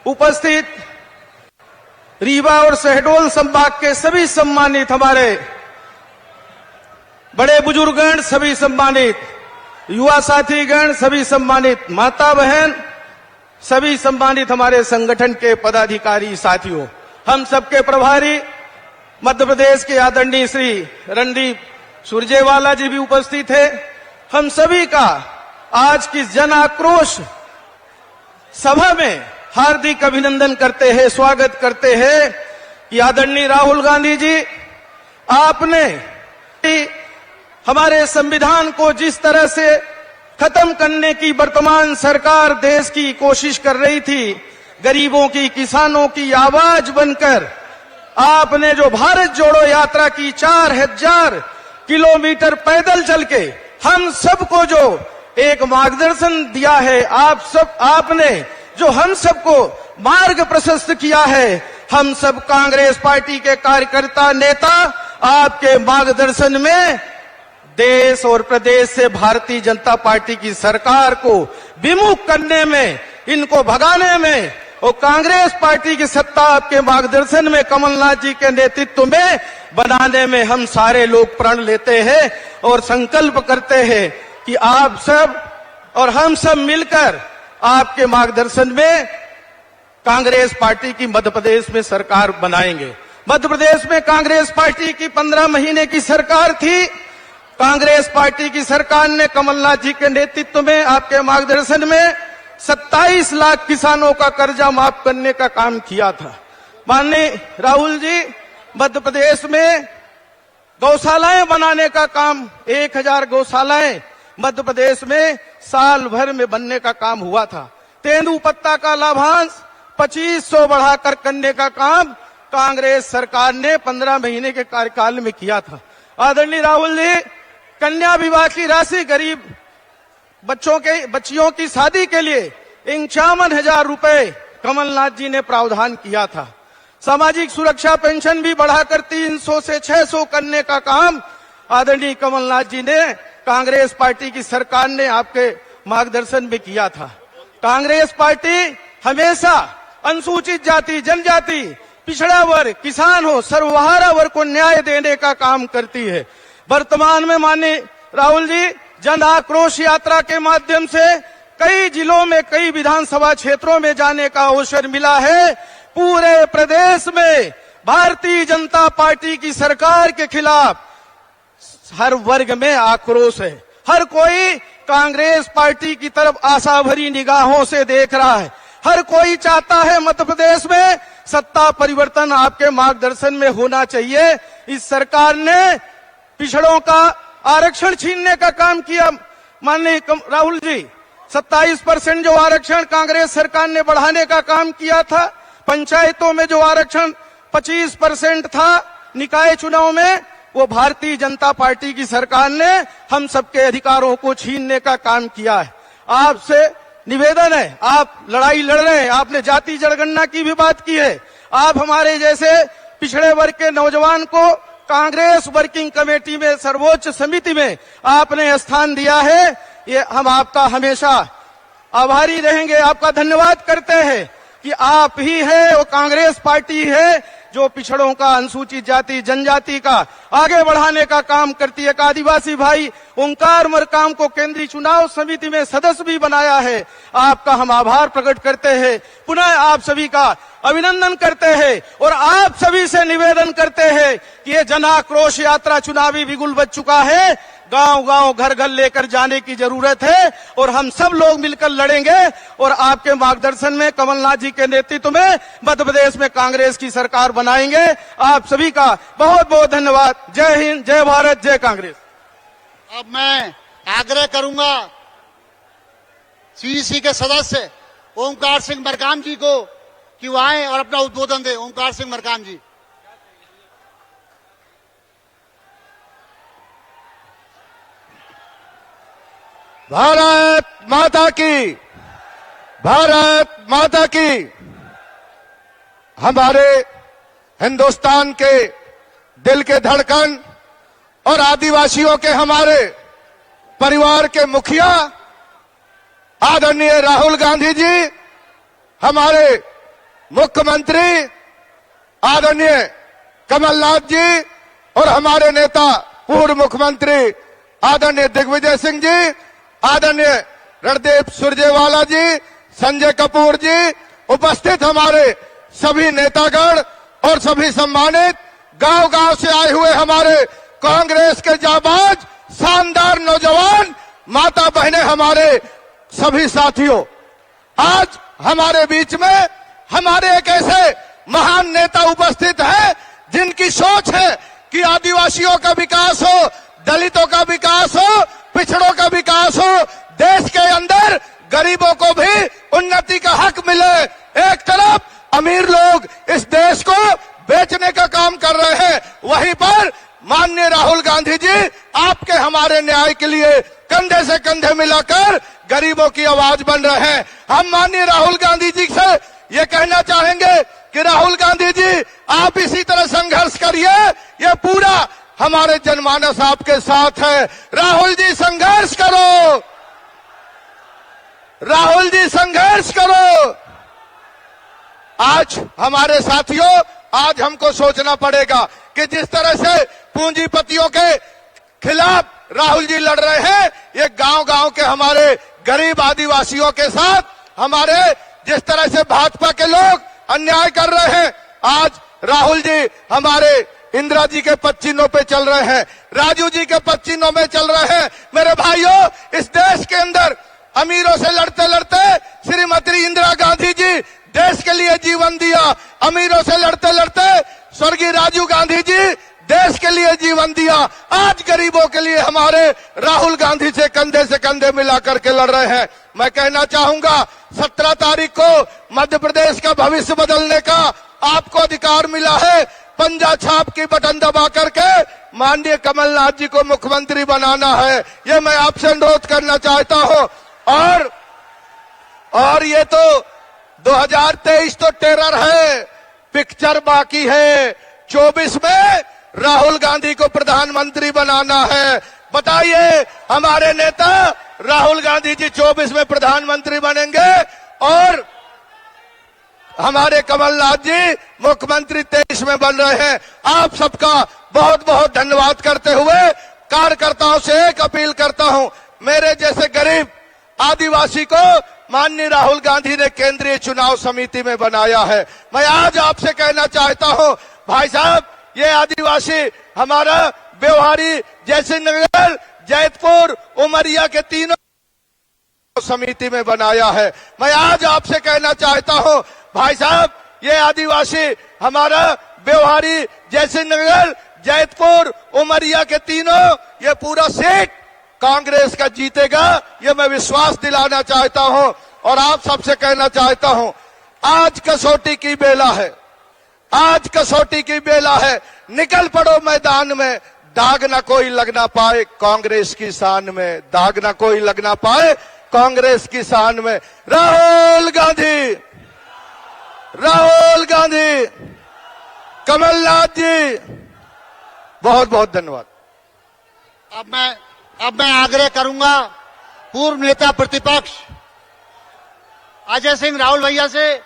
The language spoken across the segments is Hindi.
उपस्थित रीवा और शहडोल संभाग के सभी सम्मानित हमारे बड़े बुजुर्गगण, सभी सम्मानित युवा साथीगण, सभी सम्मानित माता बहन, सभी सम्मानित हमारे संगठन के पदाधिकारी साथियों, हम सबके प्रभारी मध्य प्रदेश के आदरणीय श्री रणदीप सुरजेवाला जी भी उपस्थित है। हम सभी का आज की जन आक्रोश सभा में हार्दिक अभिनंदन करते हैं, स्वागत करते हैं कि आदरणीय राहुल गांधी जी, आपने हमारे संविधान को जिस तरह से खत्म करने की वर्तमान सरकार देश की कोशिश कर रही थी, गरीबों की, किसानों की आवाज बनकर आपने जो भारत जोड़ो यात्रा की 4000 किलोमीटर पैदल चल के हम सबको जो एक मार्गदर्शन दिया है, आपने जो हम सबको मार्ग प्रशस्त किया है, हम सब कांग्रेस पार्टी के कार्यकर्ता, नेता आपके मार्गदर्शन में देश और प्रदेश से भारतीय जनता पार्टी की सरकार को विमुख करने में, इनको भगाने में और कांग्रेस पार्टी की सत्ता आपके मार्गदर्शन में, कमलनाथ जी के नेतृत्व में बनाने में हम सारे लोग प्रण लेते हैं और संकल्प करते हैं कि आप सब और हम सब मिलकर आपके मार्गदर्शन में कांग्रेस पार्टी की मध्य प्रदेश में सरकार बनाएंगे। मध्य प्रदेश में कांग्रेस पार्टी की 15 महीने की सरकार थी। कांग्रेस पार्टी की सरकार ने कमलनाथ जी के नेतृत्व में, आपके मार्गदर्शन में 27 लाख किसानों का कर्जा माफ करने का काम किया था। माननीय राहुल जी, मध्य प्रदेश में गौशालाएं बनाने का काम, 1000 गौशालाएं मध्य प्रदेश में साल भर में बनने का काम हुआ था। तेंदुपत्ता का लाभांश 2500 बढ़ाकर करने का काम कांग्रेस सरकार ने 15 महीने के कार्यकाल में किया था। आदरणीय राहुल जी, कन्या विवाह की राशि, गरीब बच्चियों की शादी के लिए 51,000 रुपए कमलनाथ जी ने प्रावधान किया था। सामाजिक सुरक्षा पेंशन भी बढ़ाकर 300 से 600 करने का काम आदरणीय कमलनाथ जी ने, कांग्रेस पार्टी की सरकार ने आपके मार्गदर्शन में किया था। कांग्रेस पार्टी हमेशा अनुसूचित जाति, जनजाति, पिछड़ा वर्ग, किसान हो, सर्वहारा वर्ग को न्याय देने का काम करती है। वर्तमान में माननीय राहुल जी, जन आक्रोश यात्रा के माध्यम से कई जिलों में, कई विधानसभा क्षेत्रों में जाने का अवसर मिला है। पूरे प्रदेश में भारतीय जनता पार्टी की सरकार के खिलाफ हर वर्ग में आक्रोश है। हर कोई कांग्रेस पार्टी की तरफ आशा भरी निगाहों से देख रहा है। हर कोई चाहता है मध्य प्रदेश में सत्ता परिवर्तन आपके मार्गदर्शन में होना चाहिए। इस सरकार ने पिछड़ों का आरक्षण छीनने का काम किया। माननीय राहुल जी, 27% जो आरक्षण कांग्रेस सरकार ने बढ़ाने का काम किया था। पंचायतों में जो आरक्षण 25% था निकाय चुनाव में, वो भारतीय जनता पार्टी की सरकार ने हम सबके अधिकारों को छीनने का काम किया है। आपसे निवेदन है, आप लड़ाई लड़ रहे हैं, आपने जाति जनगणना की भी बात की है। आप हमारे जैसे पिछड़े वर्ग के नौजवान को कांग्रेस वर्किंग कमेटी में, सर्वोच्च समिति में आपने स्थान दिया है। ये हम आपका हमेशा आभारी रहेंगे, आपका धन्यवाद करते हैं कि आप ही है और कांग्रेस पार्टी है जो पिछड़ों का, अनुसूचित जाति, जनजाति का आगे बढ़ाने का काम करती है। एक आदिवासी भाई ओंकार मरकाम को केंद्रीय चुनाव समिति में सदस्य भी बनाया है। आपका हम आभार प्रकट करते हैं, पुनः आप सभी का अभिनंदन करते हैं और आप सभी से निवेदन करते हैं कि ये जन आक्रोश यात्रा चुनावी बिगुल बज चुका है। गांव-गांव, घर-घर लेकर जाने की जरूरत है और हम सब लोग मिलकर लड़ेंगे और आपके मार्गदर्शन में, कमलनाथ जी के नेतृत्व में मध्य प्रदेश में कांग्रेस की सरकार बनाएंगे। आप सभी का बहुत बहुत धन्यवाद। जय हिंद, जय भारत, जय कांग्रेस। अब मैं आग्रह करूंगा सीईसी के सदस्य ओंकार सिंह मरकाम जी को कि वो आए और अपना उद्बोधन दे। ओंकार सिंह मरकाम जी। भारत माता की, भारत माता की। हमारे हिंदुस्तान के दिल के धड़कन और आदिवासियों के हमारे परिवार के मुखिया आदरणीय राहुल गांधी जी हमारे मुख्यमंत्री आदरणीय कमलनाथ जी और हमारे नेता पूर्व मुख्यमंत्री आदरणीय दिग्विजय सिंह जी, आदरणीय रणदीप सुरजेवाला जी, संजय कपूर जी, उपस्थित हमारे सभी नेतागण और सभी सम्मानित गांव-गांव से आए हुए हमारे कांग्रेस के जाबाज शानदार नौजवान माता बहनें, हमारे सभी साथियों, आज हमारे बीच में हमारे एक ऐसे महान नेता उपस्थित हैं जिनकी सोच है कि आदिवासियों का विकास हो, दलितों का विकास हो, पिछड़ों का विकास हो, देश के अंदर गरीबों को भी उन्नति का हक मिले। एक तरफ अमीर लोग इस देश को बेचने का काम कर रहे हैं, वहीं पर माननीय राहुल गांधी जी आपके हमारे न्याय के लिए कंधे से कंधे मिलाकर गरीबों की आवाज बन रहे हैं। हम माननीय राहुल गांधी जी से ये कहना चाहेंगे कि राहुल गांधी जी आप इसी तरह संघर्ष करिए, ये पूरा हमारे जनमानस आपके साथ है। राहुल जी संघर्ष करो, राहुल जी संघर्ष करो। आज हमारे साथियों, आज हमको सोचना पड़ेगा कि जिस तरह से पूंजीपतियों के खिलाफ राहुल जी लड़ रहे हैं, ये गांव-गांव के हमारे गरीब आदिवासियों के साथ हमारे जिस तरह से भाजपा के लोग अन्याय कर रहे हैं, आज राहुल जी हमारे इंदिरा जी के पदचिन्हों पे चल रहे हैं, राजू जी के पदचिन्हों में चल रहे हैं। मेरे भाइयों, इस देश के अंदर अमीरों से लड़ते लड़ते श्रीमती इंदिरा गांधी जी देश के लिए जीवन दिया, अमीरों से लड़ते लड़ते स्वर्गीय राजीव गांधी जी देश के लिए जीवन दिया। आज गरीबों के लिए हमारे राहुल गांधी से कंधे मिलाकर के लड़ रहे हैं। मैं कहना चाहूंगा 17 तारीख को मध्य प्रदेश का भविष्य बदलने का आपको अधिकार मिला है। पंजा छाप की बटन दबा करके माननीय कमलनाथ जी को मुख्यमंत्री बनाना है, ये मैं आपसे अनुरोध करना चाहता हूं। और ये तो 2023 तो टेरर है, पिक्चर बाकी है। 24 में राहुल गांधी को प्रधानमंत्री बनाना है। बताइए हमारे नेता राहुल गांधी जी 24 में प्रधानमंत्री बनेंगे और हमारे कमलनाथ जी मुख्यमंत्री 23 में बन रहे हैं। आप सबका बहुत बहुत धन्यवाद करते हुए कार्यकर्ताओं से एक अपील करता हूं, मेरे जैसे गरीब आदिवासी को माननीय राहुल गांधी ने केंद्रीय चुनाव समिति में बनाया है। मैं आज आपसे कहना चाहता हूं, भाई साहब, ये आदिवासी हमारा व्यवहारी जयसिंहनगर, जैतपुर, उमरिया के तीनों समिति में बनाया है। मैं आज आपसे कहना चाहता हूं, भाई साहब, ये आदिवासी हमारा व्यवहारी जयसिंहनगर, जैतपुर, उमरिया के तीनों ये पूरा सीट कांग्रेस का जीतेगा, ये मैं विश्वास दिलाना चाहता हूं। और आप सबसे कहना चाहता हूं, आज कसौटी की बेला है, आज कसौटी की बेला है। निकल पड़ो मैदान में, दाग ना कोई लगना पाए कांग्रेस की शान में, दाग ना कोई लगना पाए कांग्रेस की शान में। राहुल गांधी, राहुल गांधी, कमलनाथ जी, बहुत बहुत धन्यवाद। अब मैं आग्रह करूंगा पूर्व नेता प्रतिपक्ष अजय सिंह राहुल भैया से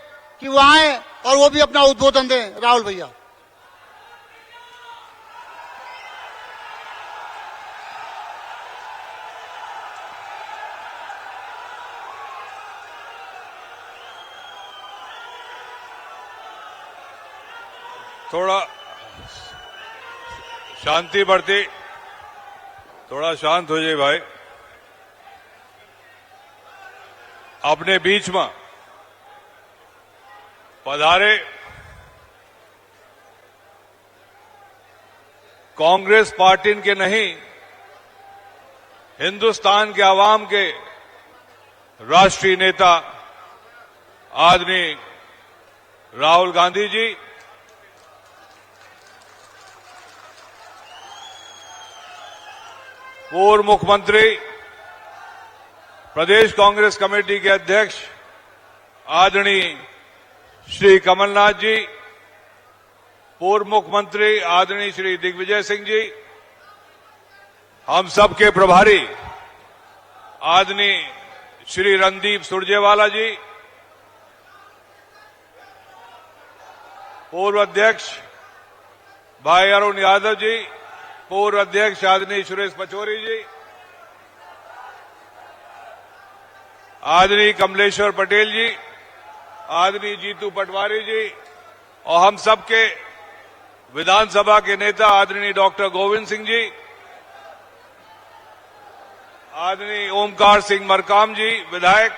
कि वो आए और वो भी अपना उद्बोधन दें। राहुल भैया। थोड़ा शांति बढ़ती, थोड़ा शांत हो जाए भाई। अपने बीच में पधारे कांग्रेस पार्टी के नहीं, हिंदुस्तान के आवाम के राष्ट्रीय नेता आदरणीय राहुल गांधी जी, पूर्व मुख्यमंत्री, प्रदेश कांग्रेस कमेटी के अध्यक्ष आदरणीय श्री कमलनाथ जी, पूर्व मुख्यमंत्री आदरणीय श्री दिग्विजय सिंह जी, हम सबके प्रभारी आदरणीय श्री रणदीप सुरजेवाला जी, पूर्व अध्यक्ष भाई अरुण यादव जी, पूर्व अध्यक्ष आदरणीय सुरेश पचौरी जी, आदरणीय कमलेश्वर पटेल जी, आदरणीय जीतू पटवारी जी और हम सबके विधानसभा के नेता आदरणीय डॉक्टर गोविंद सिंह जी, आदरणीय ओमकार सिंह मरकाम जी विधायक,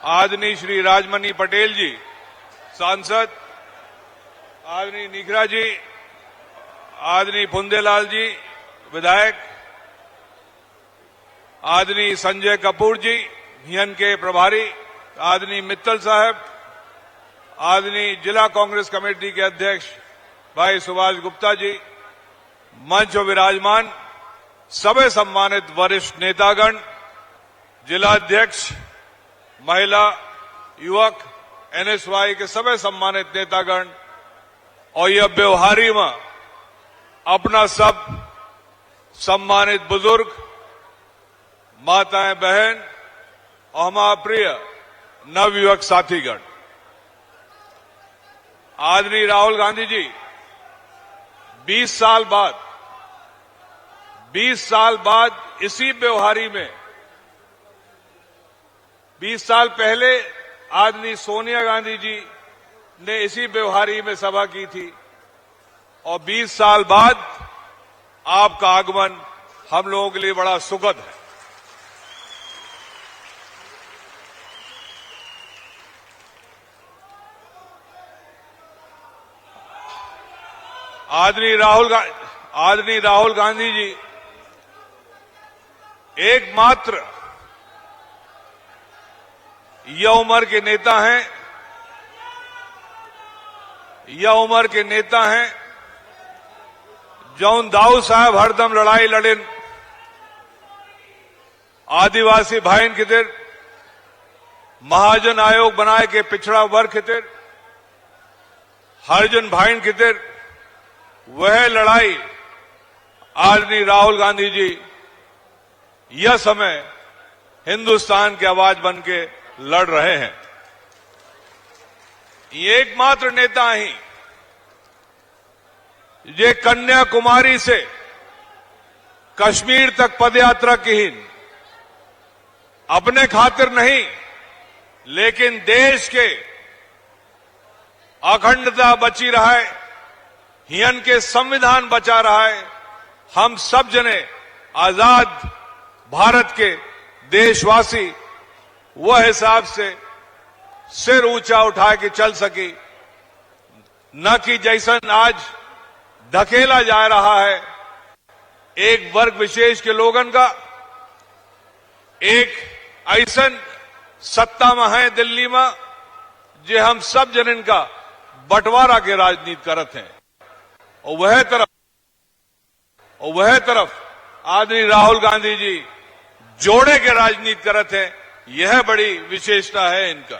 आदरणीय श्री राजमणि पटेल जी सांसद, आदरणीय निगरा जी, आदरणीय फुंदेलाल जी विधायक, आदरणीय संजय कपूर जी हियन के प्रभारी, आदरणीय मित्तल साहब, आदरणीय जिला कांग्रेस कमेटी के अध्यक्ष भाई सुभाष गुप्ता जी, मंच पर विराजमान सभी सम्मानित वरिष्ठ नेतागण, जिला अध्यक्ष, महिला, युवक, एनएसवाई के सभी सम्मानित नेतागण और यह व्यवहारी में अपना सब सम्मानित बुजुर्ग, माताएं, बहन और हमारा प्रिय नवयुवक साथीगण। आदरणीय राहुल गांधी जी 20 साल बाद इसी व्यवहारी में 20 साल पहले आदरणीय सोनिया गांधी जी ने इसी व्यवहारी में सभा की थी और 20 साल बाद आपका आगमन हम लोगों के लिए बड़ा सुखद है। आदरणीय राहुल गांधी जी एकमात्र यह उम्र के नेता हैं जौन दाऊ साहब हरदम लड़ाई लड़िन आदिवासी भाईन खातिर, महाजन आयोग बनाए के पिछड़ा वर्ग खातिर, हरिजन भाईन खातिर, वह लड़ाई आदरणीय राहुल गांधी जी यह समय हिंदुस्तान की आवाज बन के लड़ रहे हैं। ये एकमात्र नेता ही ये कन्याकुमारी से कश्मीर तक पदयात्रा कीन, अपने खातिर नहीं लेकिन देश के अखंडता बची रहे, हियन के संविधान बचा रहा है, हम सब जने आजाद भारत के देशवासी वह हिसाब से सिर ऊंचा उठा के चल सकी, न कि जैसन आज धकेला जा रहा है एक वर्ग विशेष के लोगन का, एक ऐसन सत्ता में है दिल्ली में जे हम सब जनन का बंटवारा के राजनीति करत हैं और वह तरफ आदरणीय राहुल गांधी जी जोड़े के राजनीति करत हैं। यह बड़ी विशेषता है इनका।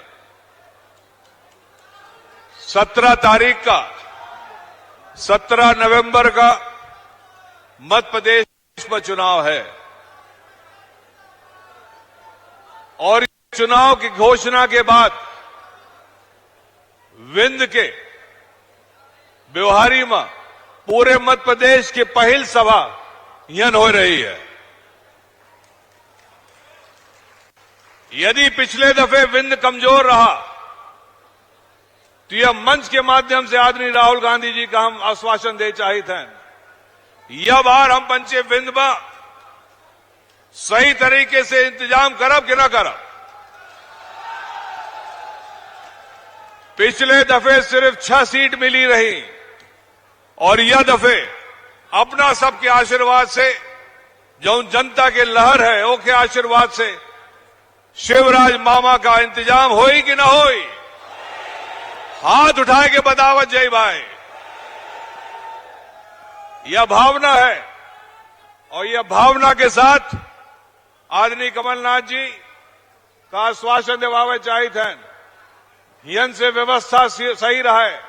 17 नवंबर का मध्य प्रदेश में चुनाव है और चुनाव की घोषणा के बाद विंध्य के व्यवहारी में पूरे मध्य प्रदेश की पहल सभा यहां हो रही है। यदि पिछले दफे विंध्य कमजोर रहा तो यह मंच के माध्यम से आदरणीय राहुल गांधी जी का हम आश्वासन दे चाहते हैं, यह बार हम पंचे विंध्य में सही तरीके से इंतजाम करब कि न करब। पिछले दफे सिर्फ 6 सीट मिली रही और यह दफे अपना सबके आशीर्वाद से, जो जनता के लहर है वो के आशीर्वाद से शिवराज मामा का इंतजाम होई कि न होई? हाथ उठा के बतावत जय भाई। यह भावना है और यह भावना के साथ आदरणीय कमलनाथ जी का आश्वासन दिवावे चाहिए हैं। हियन से व्यवस्था सही रहा है,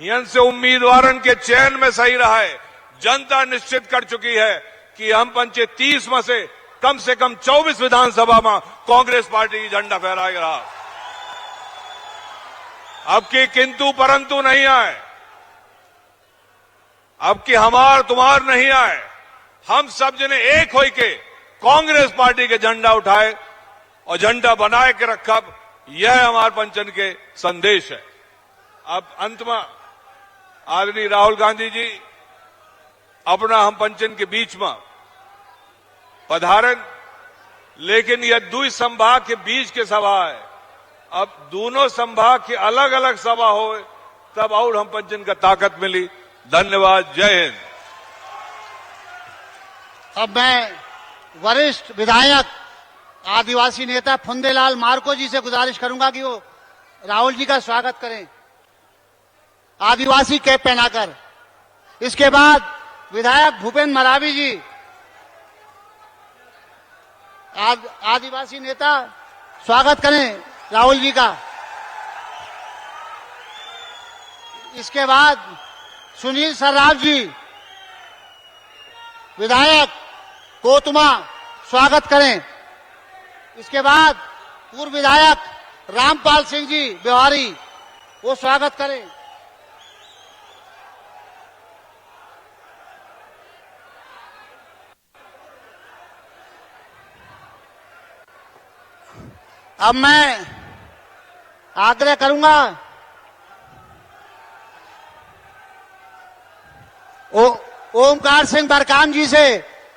हियन से उम्मीदवारों के चयन में सही रहा है। जनता निश्चित कर चुकी है कि हम पंचे 30 में से कम 24 विधानसभा में कांग्रेस पार्टी की झंडा फहराएगा। अब की किंतु परंतु नहीं आए, अब की हमार तुम्हार नहीं आए। हम सब जने एक होई के कांग्रेस पार्टी के झंडा उठाए और झंडा बनाए के रखा। यह हमारे पंचन के संदेश है। अब अंत में आदरणीय राहुल गांधी जी अपना हम पंचन के बीच में पधारन, लेकिन यह दुई संभाग के बीच के सभा है। अब दोनों संभाग की अलग अलग सभा हो तब और हम पंचन का ताकत मिली। धन्यवाद। जय हिंद। अब मैं वरिष्ठ विधायक आदिवासी नेता फुंदेलाल मार्को जी से गुजारिश करूंगा कि वो राहुल जी का स्वागत करें आदिवासी कैप पहनाकर। इसके बाद विधायक भूपेंद्र मरावी जी आदिवासी नेता स्वागत करें राहुल जी का। इसके बाद सुनील सर्राफ जी विधायक कोतमा स्वागत करें। इसके बाद पूर्व विधायक रामपाल सिंह जी बिहारी वो स्वागत करें। अब मैं आग्रह करूंगा ओमकार सिंह मरकाम जी से,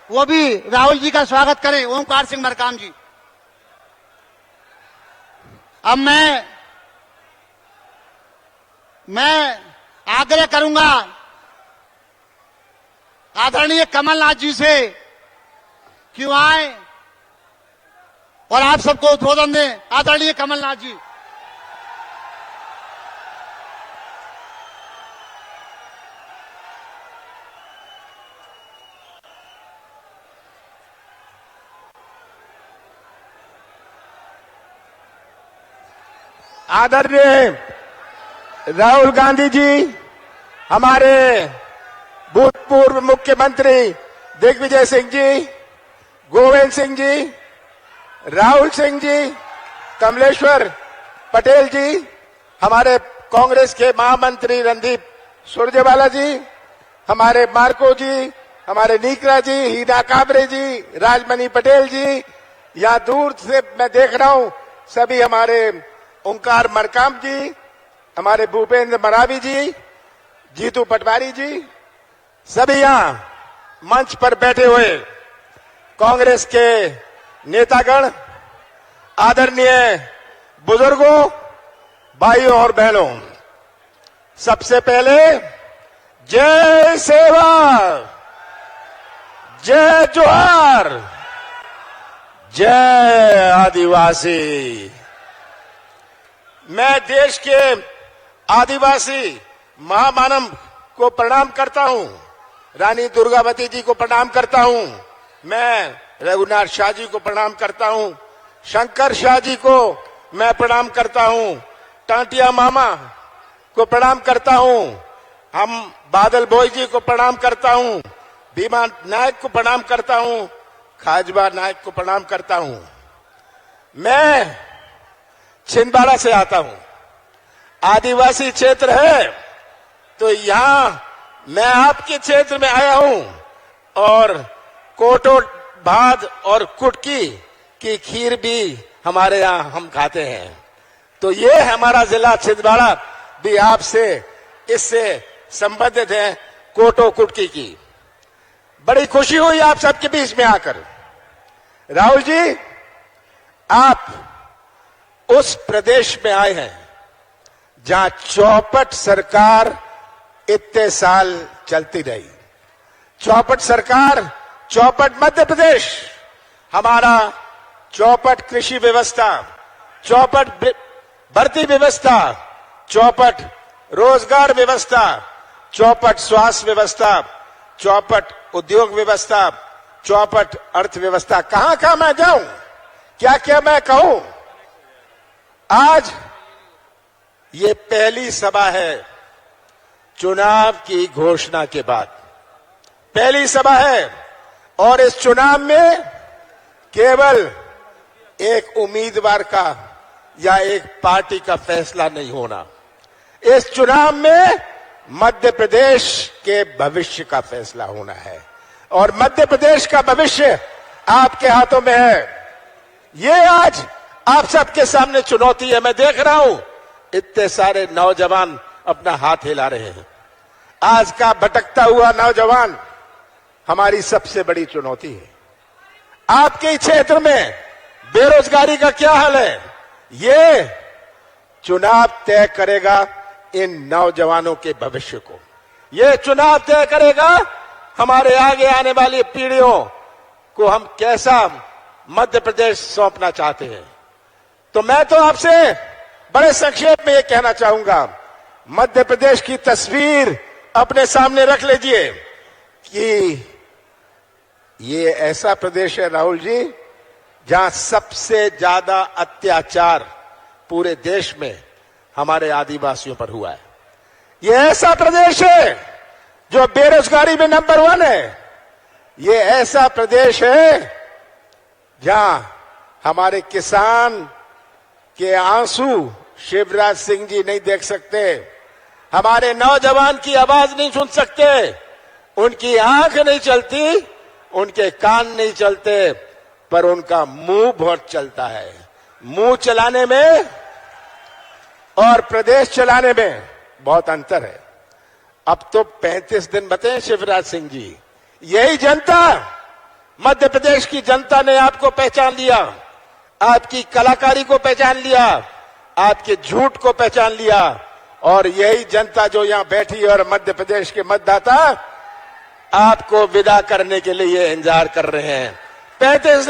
वो भी राहुल जी का स्वागत करें। ओमकार सिंह मरकाम जी। अब मैं आग्रह करूंगा आदरणीय कमलनाथ जी से कि वो आए और आप सबको उद्बोधन दें। आदरणीय कमलनाथ जी। आदरणीय राहुल गांधी जी, हमारे भूतपूर्व मुख्यमंत्री दिग्विजय सिंह जी, गोविंद सिंह जी, राहुल सिंह जी, कमलेश्वर पटेल जी, हमारे कांग्रेस के महामंत्री रणदीप सुरजेवाला जी, हमारे मार्को जी, हमारे नीकरा जी, हीना काबरे जी, राजमणि पटेल जी, यहाँ दूर से मैं देख रहा हूँ सभी हमारे ओंकार मरकाम जी, हमारे भूपेंद्र मरावी जी, जीतू पटवारी जी, सभी यहाँ मंच पर बैठे हुए कांग्रेस के नेतागण, आदरणीय बुजुर्गों, भाइयों और बहनों, सबसे पहले जय सेवा, जय जोहार, जय आदिवासी। मैं देश के आदिवासी महामानव को प्रणाम करता हूं, रानी दुर्गावती जी को प्रणाम करता हूं, मैं रघुनाथ शाह जी को प्रणाम करता हूं, शंकर शाह जी को मैं प्रणाम करता हूं, टांटिया मामा को प्रणाम करता हूं, हम बादल भोई जी को प्रणाम करता हूं, भीमा नायक को प्रणाम करता हूं, खाजबा नायक को प्रणाम करता हूं। मैं छिंदवाड़ा से आता हूं, आदिवासी क्षेत्र है, तो यहां मैं आपके क्षेत्र में आया हूं और कोटो भात और कुटकी की खीर भी हमारे यहां हम खाते हैं। तो ये हमारा जिला छिंदवाड़ा भी आपसे इससे संबंधित है, कोटो कुटकी की। बड़ी खुशी हुई आप सबके बीच में आकर। राहुल जी, आप उस प्रदेश में आए हैं जहां चौपट सरकार इतने साल चलती रही। चौपट सरकार, चौपट मध्य प्रदेश, हमारा चौपट कृषि व्यवस्था, चौपट भर्ती व्यवस्था, चौपट रोजगार व्यवस्था, चौपट स्वास्थ्य व्यवस्था, चौपट उद्योग व्यवस्था, चौपट अर्थव्यवस्था, कहां कहां मैं जाऊं, क्या क्या मैं कहूं। आज ये पहली सभा है चुनाव की घोषणा के बाद, पहली सभा है और इस चुनाव में केवल एक उम्मीदवार का या एक पार्टी का फैसला नहीं होना, इस चुनाव में मध्य प्रदेश के भविष्य का फैसला होना है और मध्य प्रदेश का भविष्य आपके हाथों में है। ये आज आप सबके सामने चुनौती है। मैं देख रहा हूं इतने सारे नौजवान अपना हाथ हिला रहे हैं। आज का भटकता हुआ नौजवान हमारी सबसे बड़ी चुनौती है। आपके क्षेत्र में बेरोजगारी का क्या हाल है? ये चुनाव तय करेगा इन नौजवानों के भविष्य को। ये चुनाव तय करेगा हमारे आगे आने वाली पीढ़ियों को हम कैसा मध्य प्रदेश सौंपना चाहते हैं। तो मैं तो आपसे बड़े संक्षेप में ये कहना चाहूंगा, मध्य प्रदेश की तस्वीर अपने सामने रख लीजिए कि ये ऐसा प्रदेश है राहुल जी जहां सबसे ज्यादा अत्याचार पूरे देश में हमारे आदिवासियों पर हुआ है। ये ऐसा प्रदेश है जो बेरोजगारी में नंबर 1 है। ये ऐसा प्रदेश है जहां हमारे किसान के आंसू शिवराज सिंह जी नहीं देख सकते, हमारे नौजवान की आवाज नहीं सुन सकते, उनकी आंख नहीं चलती, उनके कान नहीं चलते, पर उनका मुंह बहुत चलता है। मुंह चलाने में और प्रदेश चलाने में बहुत अंतर है। अब तो 35 दिन बते शिवराज सिंह जी। यही जनता, मध्य प्रदेश की जनता ने आपको पहचान लिया, आपकी कलाकारी को पहचान लिया, आपके झूठ को पहचान लिया, और यही जनता जो यहां बैठी और मध्य प्रदेश के मतदाता आपको विदा करने के लिए इंतजार कर रहे हैं। 35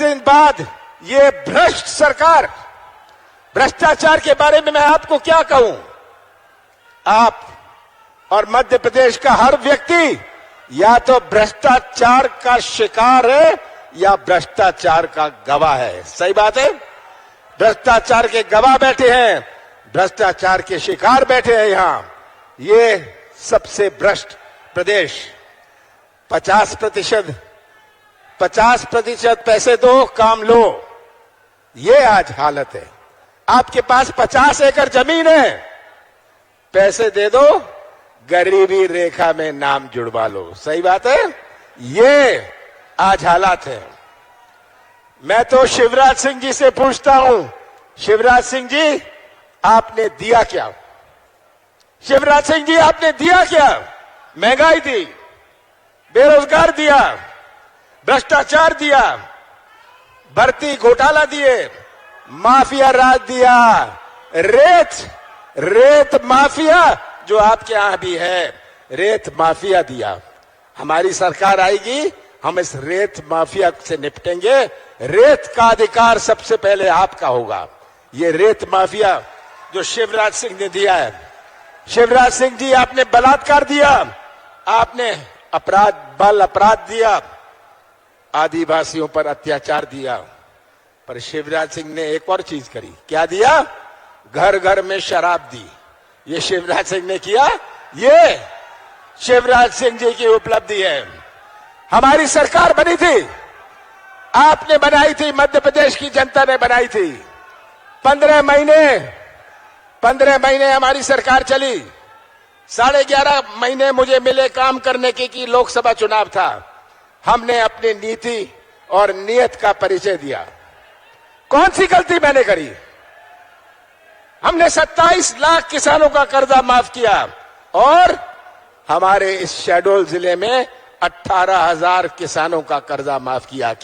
दिन बाद ये भ्रष्ट सरकार, भ्रष्टाचार के बारे में मैं आपको क्या कहूं? आप और मध्य प्रदेश का हर व्यक्ति या तो भ्रष्टाचार का शिकार है या भ्रष्टाचार का गवाह है। सही बात है? भ्रष्टाचार के गवाह बैठे हैं, भ्रष्टाचार के शिकार बैठे हैं यहां। ये सबसे भ्रष्ट प्रदेश। 50% पैसे दो, काम लो, ये आज हालत है। आपके पास 50 एकड़ जमीन है, पैसे दे दो, गरीबी रेखा में नाम जुड़वा लो। सही बात है? ये आज हालात है। मैं तो शिवराज सिंह जी से पूछता हूं, शिवराज सिंह जी आपने दिया क्या? शिवराज सिंह जी आपने दिया क्या? महंगाई दी, बेरोजगार दिया, भ्रष्टाचार दिया, भर्ती घोटाला दिए, माफिया राज दिया, रेत माफिया जो आपके यहां भी है, रेत माफिया दिया। हमारी सरकार आएगी, हम इस रेत माफिया से निपटेंगे। रेत का अधिकार सबसे पहले आपका होगा। ये रेत माफिया जो शिवराज सिंह ने दिया है, शिवराज सिंह जी आपने बलात्कार दिया, आपने अपराध दिया, आदिवासियों पर अत्याचार दिया, पर शिवराज सिंह ने एक और चीज करी। क्या दिया? घर घर में शराब दी। ये शिवराज सिंह ने किया। ये शिवराज सिंह जी की उपलब्धि है। हमारी सरकार बनी थी, आपने बनाई थी, मध्य प्रदेश की जनता ने बनाई थी। 15 महीने हमारी सरकार चली। 11.5 महीने मुझे मिले काम करने के कि लोकसभा चुनाव था। हमने अपनी नीति और नियत का परिचय दिया। कौन सी गलती मैंने करी? हमने 27 लाख किसानों का कर्जा माफ किया और हमारे इस शहडोल जिले में 18,000 किसानों का कर्जा माफ किया।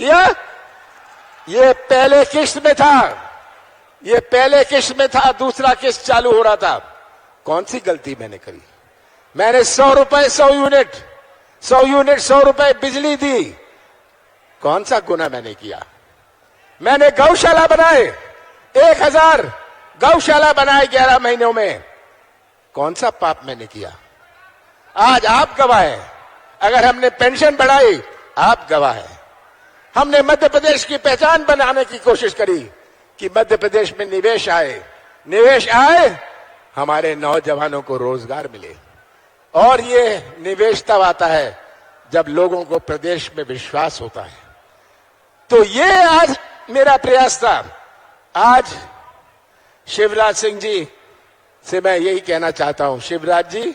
ये पहले किश्त में था, दूसरा किश्त चालू हो रहा था। कौन सी गलती मैंने करी? मैंने 100 यूनिट 100 रुपए बिजली दी। कौन सा गुना मैंने किया? मैंने गौशाला बनाए, 1000 गौशाला बनाए 11 महीनों में। कौन सा पाप मैंने किया? आज आप गवाह हैं। अगर हमने पेंशन बढ़ाई, आप गवाह हैं। हमने मध्य प्रदेश की पहचान बनाने की कोशिश करी कि मध्य प्रदेश में निवेश आए, हमारे नौजवानों को रोजगार मिले। और ये निवेश तब आता है जब लोगों को प्रदेश में विश्वास होता है। तो ये आज मेरा प्रयास था। आज शिवराज सिंह जी से मैं यही कहना चाहता हूं, शिवराज जी,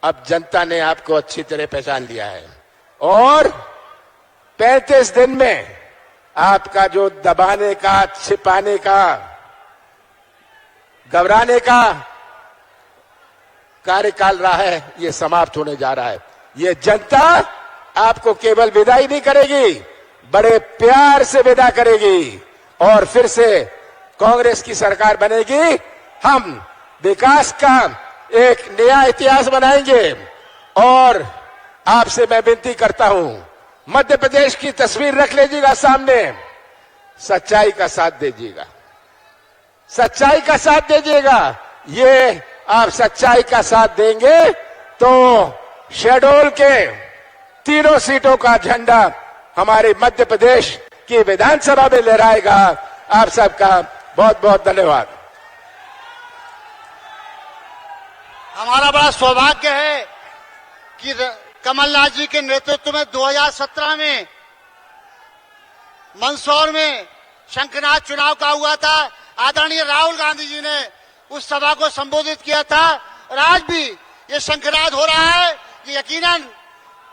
अब जनता ने आपको अच्छी तरह पहचान लिया है और 35 दिन में आपका जो दबाने का, छिपाने का, घबराने का कार्यकाल रहा है, ये समाप्त होने जा रहा है। ये जनता आपको केवल विदाई नहीं करेगी, बड़े प्यार से विदा करेगी और फिर से कांग्रेस की सरकार बनेगी। हम विकास का एक नया इतिहास बनाएंगे और आपसे मैं विनती करता हूं, मध्य प्रदेश की तस्वीर रख लीजिएगा सामने, सच्चाई का साथ दीजिएगा, सच्चाई का साथ दीजिएगा। ये आप सच्चाई का साथ देंगे तो शेड्यूल के 3 सीटों का झंडा हमारे मध्य प्रदेश की विधानसभा में लहराएगा। आप सबका बहुत बहुत धन्यवाद। हमारा बड़ा सौभाग्य है कि कमलनाथ जी के नेतृत्व में 2017 में मंदसौर में शंखनाद चुनाव का हुआ था। आदरणीय राहुल गांधी जी ने उस सभा को संबोधित किया था और आज भी ये शंखनाद हो रहा है कि यकीनन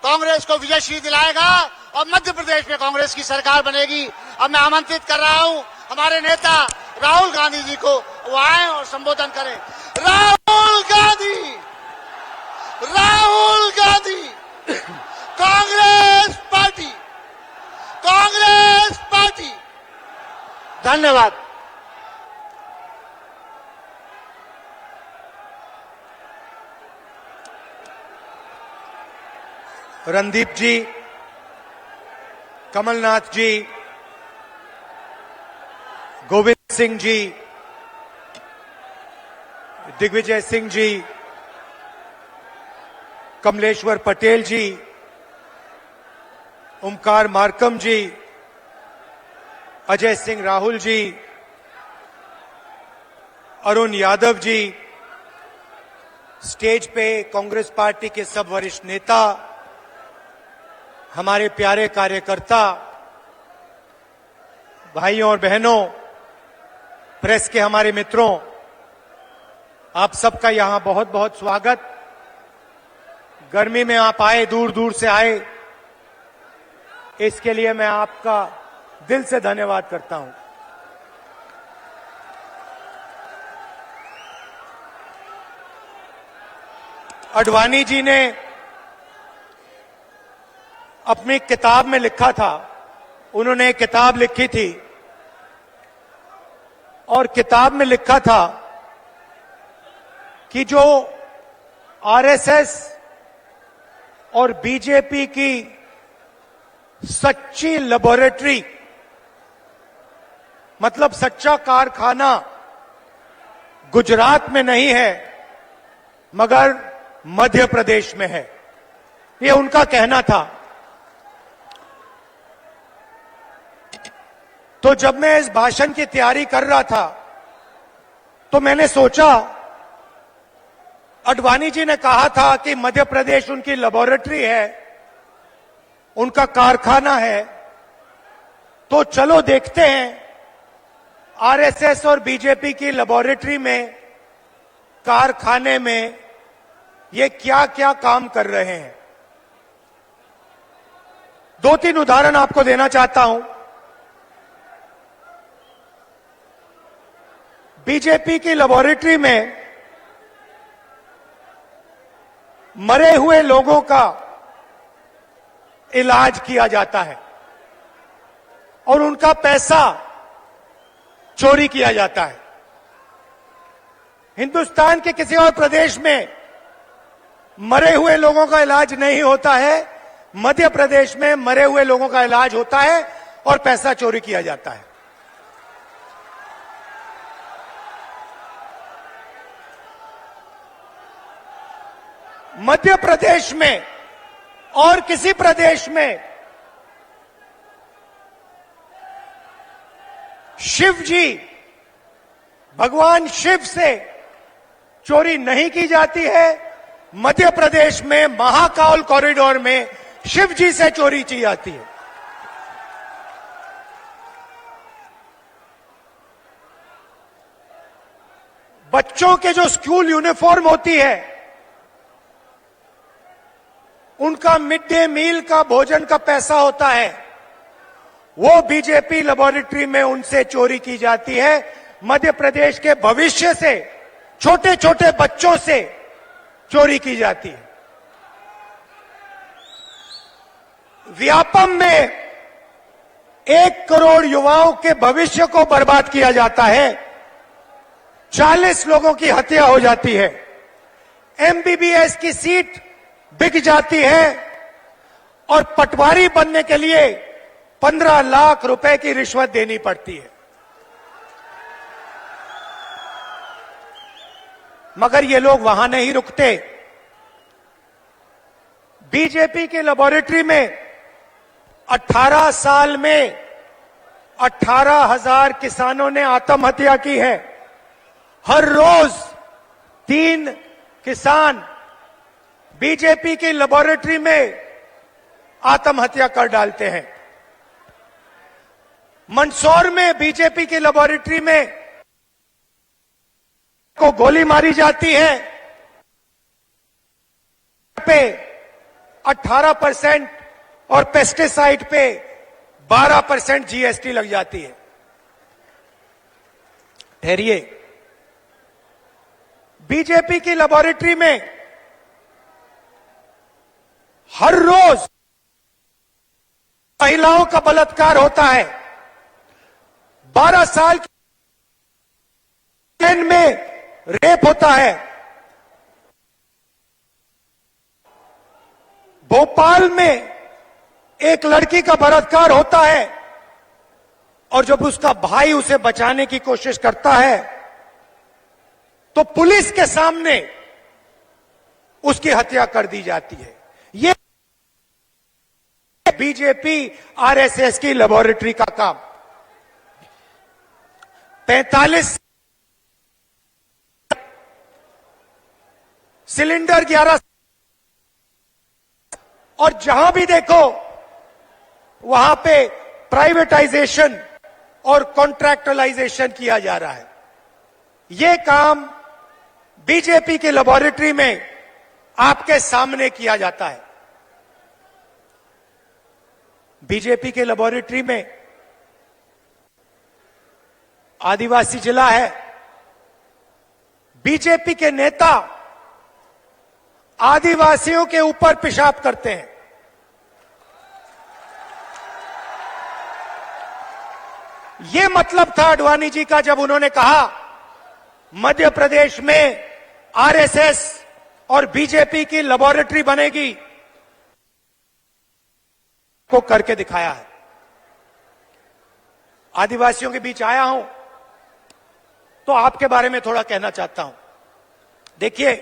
कांग्रेस को विजयश्री दिलाएगा और मध्य प्रदेश में कांग्रेस की सरकार बनेगी। अब मैं आमंत्रित कर रहा हूं हमारे नेता राहुल गांधी जी को, वो आए और संबोधन करें। Rahul Gandhi, Rahul Gandhi, Congress party, Congress party. धन्यवाद। रणदीप जी, कमलनाथ जी, गोविंद सिंह जी, दिग्विजय सिंह जी, कमलेश्वर पटेल जी, ओमकार मार्कम जी, अजय सिंह राहुल जी, अरुण यादव जी, स्टेज पे कांग्रेस पार्टी के सब वरिष्ठ नेता, हमारे प्यारे कार्यकर्ता, भाइयों और बहनों, प्रेस के हमारे मित्रों, आप सबका यहां बहुत बहुत स्वागत। गर्मी में आप आए, दूर दूर से आए, इसके लिए मैं आपका दिल से धन्यवाद करता हूं। अडवाणी जी ने अपनी किताब में लिखा था, उन्होंने एक किताब लिखी थी और किताब में लिखा था कि जो आरएसएस और बीजेपी की सच्ची लेबोरेटरी, मतलब सच्चा कारखाना गुजरात में नहीं है मगर मध्य प्रदेश में है, ये उनका कहना था। तो जब मैं इस भाषण की तैयारी कर रहा था तो मैंने सोचा, अडवाणी जी ने कहा था कि मध्य प्रदेश उनकी लेबोरेटरी है, उनका कारखाना है, तो चलो देखते हैं आरएसएस और बीजेपी की लेबोरेटरी में, कारखाने में ये क्या क्या काम कर रहे हैं। 2-3 उदाहरण आपको देना चाहता हूं। बीजेपी की लेबोरेटरी में मरे हुए लोगों का इलाज किया जाता है और उनका पैसा चोरी किया जाता है। हिंदुस्तान के किसी और प्रदेश में मरे हुए लोगों का इलाज नहीं होता है, मध्य प्रदेश में मरे हुए लोगों का इलाज होता है और पैसा चोरी किया जाता है। मध्य प्रदेश में और किसी प्रदेश में शिव जी, भगवान शिव से चोरी नहीं की जाती है। मध्य प्रदेश में महाकाल कॉरिडोर में शिव जी से चोरी की जाती है। बच्चों के जो स्कूल यूनिफॉर्म होती है, उनका मिड डे मील का भोजन का पैसा होता है, वो बीजेपी लेबोरेटरी में उनसे चोरी की जाती है। मध्य प्रदेश के भविष्य से, छोटे छोटे बच्चों से चोरी की जाती है। व्यापम में 1 करोड़ युवाओं के भविष्य को बर्बाद किया जाता है। 40 लोगों की हत्या हो जाती है। एमबीबीएस की सीट बिक जाती है और पटवारी बनने के लिए 15 लाख रुपए की रिश्वत देनी पड़ती है। मगर ये लोग वहां नहीं रुकते। बीजेपी की लेबोरेटरी में 18 साल में 18,000 किसानों ने आत्महत्या की है। हर रोज 3 किसान बीजेपी की लेबोरेटरी में आत्महत्या कर डालते हैं। मंदसौर में बीजेपी की लेबोरेटरी में को गोली मारी जाती है, पे 18% और पेस्टिसाइड पे 12% जीएसटी लग जाती है। ठहरिए, बीजेपी की लेबोरेटरी में हर रोज महिलाओं का बलात्कार होता है। 12 साल की में रेप होता है। भोपाल में एक लड़की का बलात्कार होता है और जब उसका भाई उसे बचाने की कोशिश करता है तो पुलिस के सामने उसकी हत्या कर दी जाती है। ये बीजेपी आरएसएस की लेबोरेटरी का काम। 45 सिलेंडर 11 और जहां भी देखो वहां पे प्राइवेटाइजेशन और कॉन्ट्रैक्टलाइजेशन किया जा रहा है। यह काम बीजेपी की लेबोरेटरी में आपके सामने किया जाता है। बीजेपी के लेबोरेटरी में आदिवासी जिला है। बीजेपी के नेता आदिवासियों के ऊपर पेशाब करते हैं। यह मतलब था आडवाणी जी का जब उन्होंने कहा मध्य प्रदेश में आरएसएस और बीजेपी की लेबोरेटरी बनेगी, को करके दिखाया है। आदिवासियों के बीच आया हूं तो आपके बारे में थोड़ा कहना चाहता हूं। देखिए,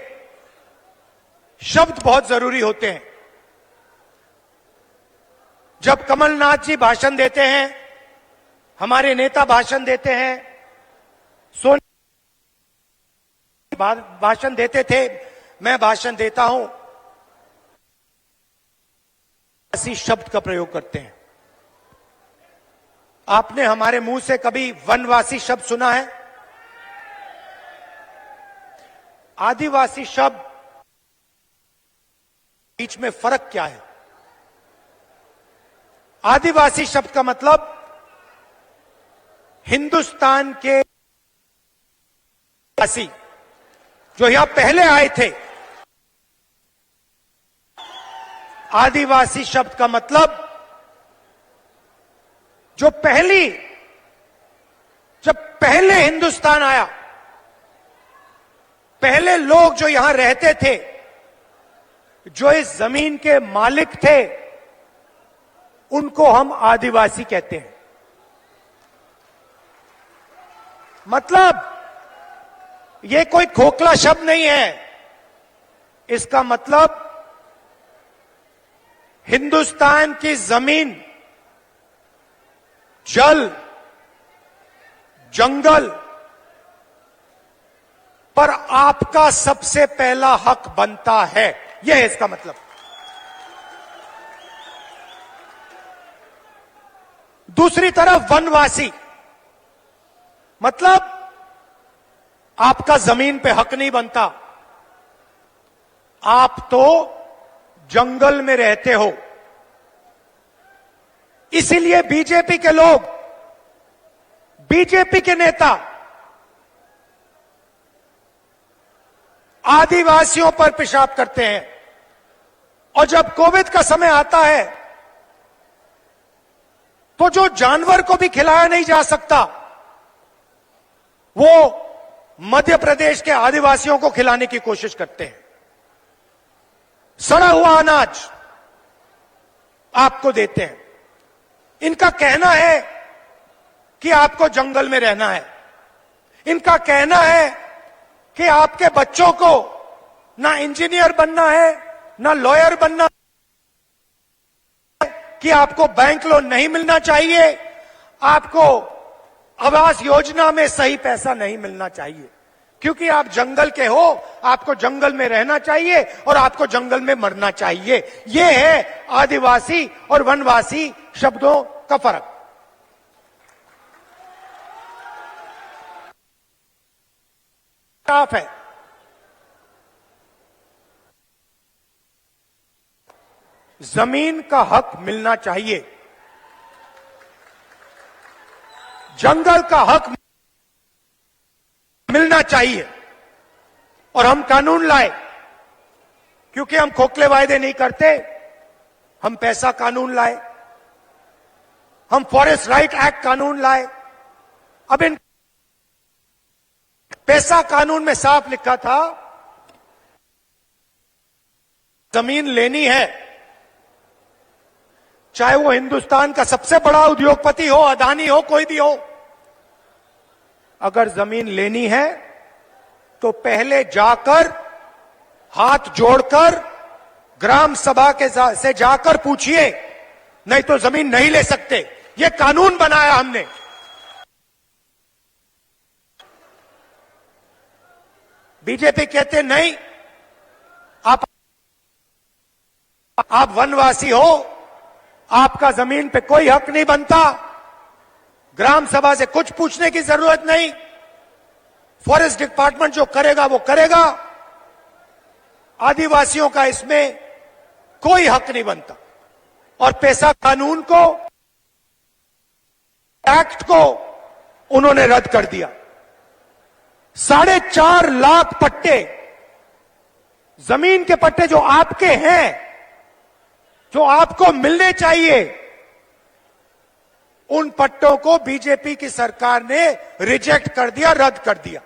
शब्द बहुत जरूरी होते हैं। जब कमलनाथ जी भाषण देते हैं, हमारे नेता भाषण देते हैं, भाषण देते थे, मैं भाषण देता हूं, ऐसी शब्द का प्रयोग करते हैं। आपने हमारे मुंह से कभी वनवासी शब्द सुना है? आदिवासी शब्द बीच में फर्क क्या है? आदिवासी शब्द का मतलब हिंदुस्तान के वासी जो यहां पहले आए थे। आदिवासी शब्द का मतलब जब पहले हिंदुस्तान आया, पहले लोग जो यहां रहते थे, जो इस जमीन के मालिक थे, उनको हम आदिवासी कहते हैं। मतलब यह कोई खोखला शब्द नहीं है। इसका मतलब हिंदुस्तान की जमीन, जल, जंगल पर आपका सबसे पहला हक बनता है। यह है इसका मतलब। दूसरी तरफ वनवासी मतलब आपका जमीन पे हक नहीं बनता। आप तो जंगल में रहते हो। इसीलिए बीजेपी के लोग, बीजेपी के नेता आदिवासियों पर पेशाब करते हैं। और जब कोविड का समय आता है तो जो जानवर को भी खिलाया नहीं जा सकता, वो मध्य प्रदेश के आदिवासियों को खिलाने की कोशिश करते हैं। सड़ा हुआ अनाज आपको देते हैं। इनका कहना है कि आपको जंगल में रहना है। इनका कहना है कि आपके बच्चों को ना इंजीनियर बनना है, ना लॉयर बनना है, कि आपको बैंक लोन नहीं मिलना चाहिए, आपको आवास योजना में सही पैसा नहीं मिलना चाहिए, क्योंकि आप जंगल के हो, आपको जंगल में रहना चाहिए और आपको जंगल में मरना चाहिए। यह है आदिवासी और वनवासी शब्दों का फर्क। साफ है। जमीन का हक मिलना चाहिए, जंगल का हक मिलना चाहिए। और हम कानून लाए, क्योंकि हम खोखले वायदे नहीं करते। हम पैसा कानून लाए, हम फॉरेस्ट राइट एक्ट कानून लाए। अब इन पैसा कानून में साफ लिखा था, जमीन लेनी है, चाहे वो हिंदुस्तान का सबसे बड़ा उद्योगपति हो, अदानी हो, कोई भी हो, अगर जमीन लेनी है तो पहले जाकर हाथ जोड़कर ग्राम सभा के से जाकर पूछिए, नहीं तो जमीन नहीं ले सकते। ये कानून बनाया हमने। बीजेपी कहते नहीं, आप वनवासी हो, आपका जमीन पे कोई हक नहीं बनता, ग्राम सभा से कुछ पूछने की जरूरत नहीं, फॉरेस्ट डिपार्टमेंट जो करेगा वो करेगा, आदिवासियों का इसमें कोई हक नहीं बनता। और पैसा कानून को, एक्ट को उन्होंने रद्द कर दिया। 4.5 लाख पट्टे, जमीन के पट्टे जो आपके हैं, जो आपको मिलने चाहिए, उन पट्टों को बीजेपी की सरकार ने रिजेक्ट कर दिया, रद्द कर दिया।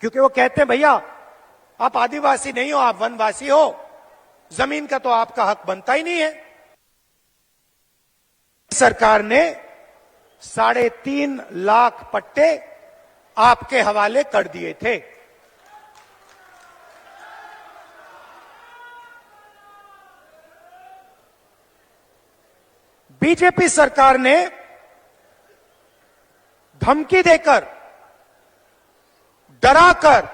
क्योंकि वो कहते हैं भैया आप आदिवासी नहीं हो, आप वनवासी हो, जमीन का तो आपका हक बनता ही नहीं है। सरकार ने 3.5 लाख पट्टे आपके हवाले कर दिए थे। बीजेपी सरकार ने धमकी देकर, डराकर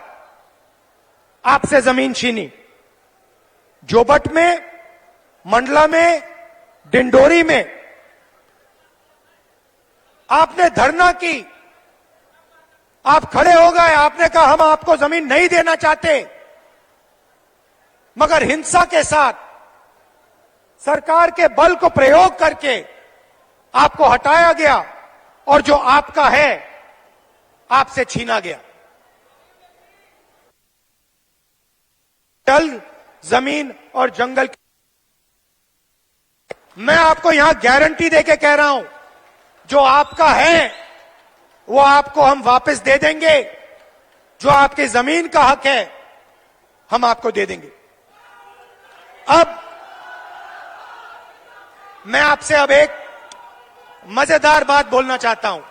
आपसे जमीन छीनी। जोबट में, मंडला में, डिंडोरी में आपने धरना की, आप खड़े हो गए, आपने कहा हम आपको जमीन नहीं देना चाहते, मगर हिंसा के साथ सरकार के बल को प्रयोग करके आपको हटाया गया और जो आपका है आपसे छीना गया। जल, जमीन और जंगल, मैं आपको यहां गारंटी देके कह रहा हूं, जो आपका है वो आपको हम वापस दे देंगे। जो आपकी जमीन का हक है हम आपको दे देंगे। अब मैं आपसे अब एक मजेदार बात बोलना चाहता हूं।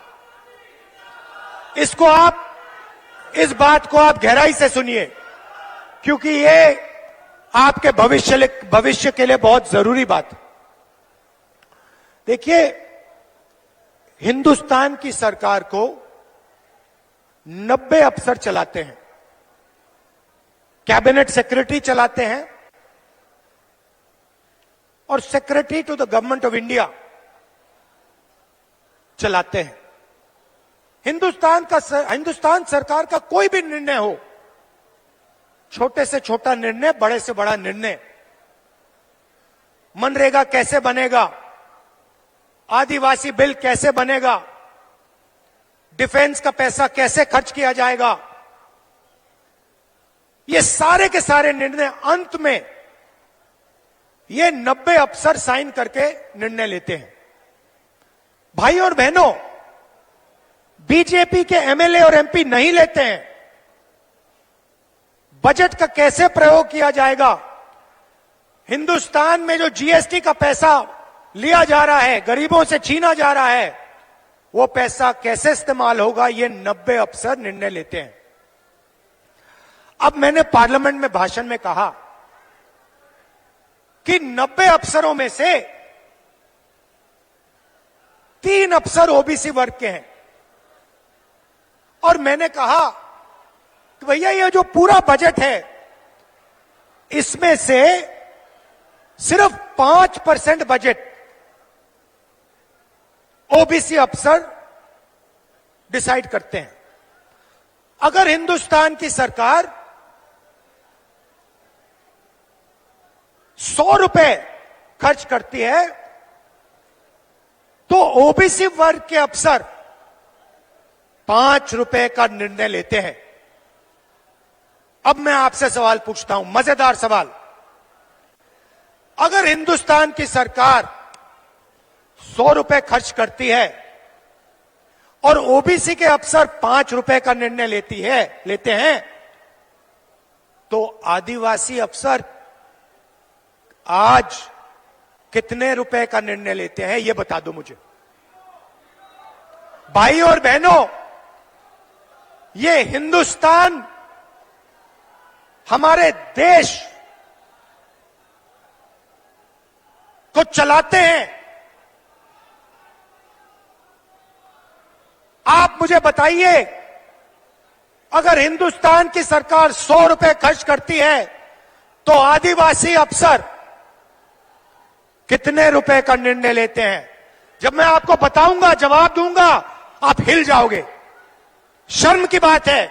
इस बात को आप गहराई से सुनिए, क्योंकि ये आपके भविष्य के लिए बहुत जरूरी बात है। देखिए, हिंदुस्तान की सरकार को 90 अफसर चलाते हैं, कैबिनेट सेक्रेटरी चलाते हैं और secretary to the government of India चलाते हैं। हिंदुस्तान सरकार का कोई भी निर्णय हो, छोटे से छोटा निर्णय, बड़े से बड़ा निर्णय, मनरेगा कैसे बनेगा, आदिवासी बिल कैसे बनेगा, डिफेंस का पैसा कैसे खर्च किया जाएगा, ये सारे के सारे निर्णय अंत में ये 90 अफसर साइन करके निर्णय लेते हैं। भाई और बहनों, बीजेपी के एमएलए और एमपी नहीं लेते हैं। बजट का कैसे प्रयोग किया जाएगा, हिंदुस्तान में जो जीएसटी का पैसा लिया जा रहा है, गरीबों से छीना जा रहा है, वो पैसा कैसे इस्तेमाल होगा, ये 90 अफसर निर्णय लेते हैं। अब मैंने पार्लियामेंट में भाषण में कहा कि 90 अफसरों में से 3 अफसर ओबीसी वर्ग के हैं, और मैंने कहा कि भैया ये जो पूरा बजट है, इसमें से सिर्फ 5% बजट ओबीसी अफसर डिसाइड करते हैं। अगर हिंदुस्तान की सरकार 100 रुपए खर्च करती है, तो ओबीसी वर्ग के अफसर 5 रुपए का निर्णय लेते हैं। अब मैं आपसे सवाल पूछता हूं, मजेदार सवाल। अगर हिंदुस्तान की सरकार 100 रुपए खर्च करती है और ओबीसी के अफसर 5 रुपए का निर्णय लेते हैं, तो आदिवासी अफसर आज कितने रुपए का निर्णय लेते हैं, यह बता दो मुझे। भाई और बहनों, ये हिंदुस्तान, हमारे देश को चलाते हैं। आप मुझे बताइए, अगर हिंदुस्तान की सरकार 100 रुपए खर्च करती है, तो आदिवासी अफसर कितने रुपए का निर्णय लेते हैं? जब मैं आपको बताऊंगा, जवाब दूंगा, आप हिल जाओगे। शर्म की बात है।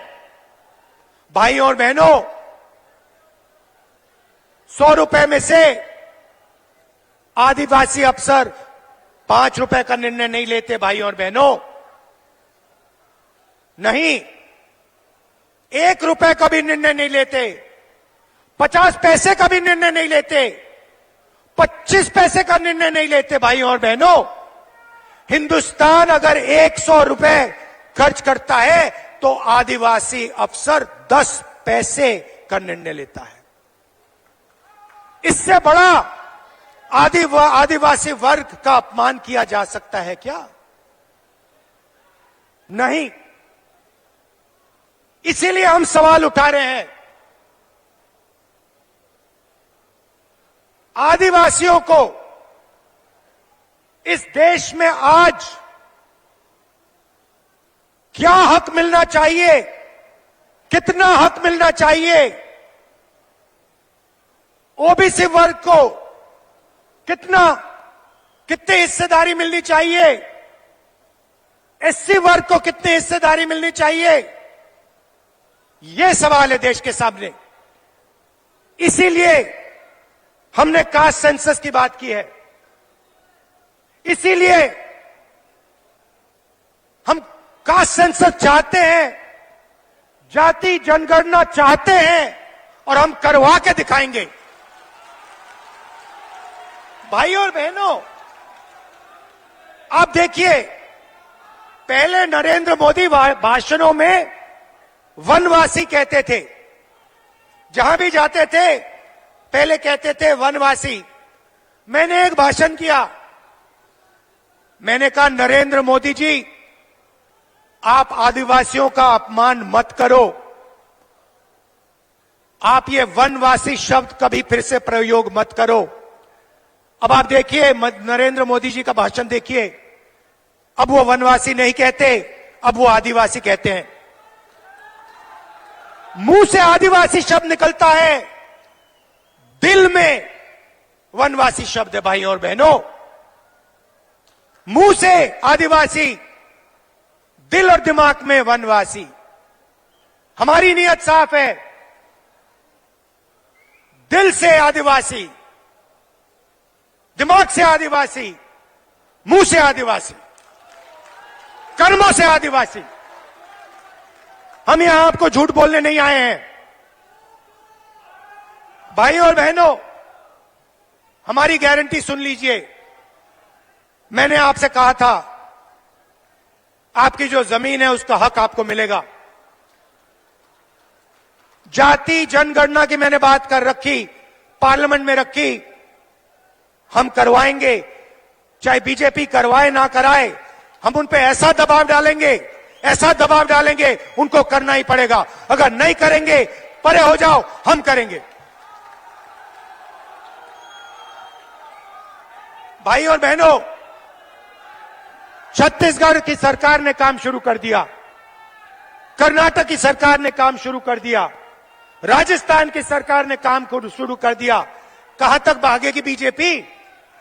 भाई और बहनों, 100 रुपए में से आदिवासी अफसर 5 रुपए का निर्णय नहीं लेते। भाई और बहनों, नहीं, 1 रुपए का भी निर्णय नहीं लेते, 50 पैसे का भी निर्णय नहीं लेते, 25 पैसे का निर्णय नहीं लेते। भाई और बहनों, हिंदुस्तान अगर 100 रुपए खर्च करता है, तो आदिवासी अफसर 10 पैसे का निर्णय लेता है। इससे बड़ा आदिवासी वर्ग का अपमान किया जा सकता है क्या? नहीं। इसीलिए हम सवाल उठा रहे हैं। आदिवासियों को इस देश में आज क्या हक मिलना चाहिए, कितना हक मिलना चाहिए, ओबीसी वर्ग को कितनी हिस्सेदारी मिलनी चाहिए, एससी वर्ग को कितनी हिस्सेदारी मिलनी चाहिए, यह सवाल है देश के सामने। इसीलिए हमने कास्ट सेंसस की बात की है। इसीलिए हम कास्ट सेंसस चाहते हैं, जाति जनगणना चाहते हैं, और हम करवा के दिखाएंगे। भाई और बहनों, आप देखिए, पहले नरेंद्र मोदी भाषणों में वनवासी कहते थे। जहां भी जाते थे पहले कहते थे वनवासी। मैंने एक भाषण किया, मैंने कहा, नरेंद्र मोदी जी, आप आदिवासियों का अपमान मत करो। आप ये वनवासी शब्द कभी फिर से प्रयोग मत करो। अब आप देखिए, नरेंद्र मोदी जी का भाषण देखिए, अब वो वनवासी नहीं कहते, अब वो आदिवासी कहते हैं। मुंह से आदिवासी शब्द निकलता है, दिल में वनवासी शब्द है। भाई और बहनों, मुंह से आदिवासी, दिल और दिमाग में वनवासी। हमारी नीयत साफ है, दिल से आदिवासी, दिमाग से आदिवासी, मुंह से आदिवासी, कर्मों से आदिवासी। हम यहां आपको झूठ बोलने नहीं आए हैं। भाई और बहनों, हमारी गारंटी सुन लीजिए। मैंने आपसे कहा था, आपकी जो जमीन है उसका हक आपको मिलेगा। जाति जनगणना की मैंने बात कर रखी, पार्लियामेंट में रखी। हम करवाएंगे, चाहे बीजेपी करवाए ना कराए, हम उन पे ऐसा दबाव डालेंगे, ऐसा दबाव डालेंगे, उनको करना ही पड़ेगा। अगर नहीं करेंगे, परे हो जाओ, हम करेंगे। भाई और बहनों, छत्तीसगढ़ की सरकार ने काम शुरू कर दिया, कर्नाटक की सरकार ने काम शुरू कर दिया, राजस्थान की सरकार ने काम शुरू कर दिया। कहां तक भागेगी बीजेपी?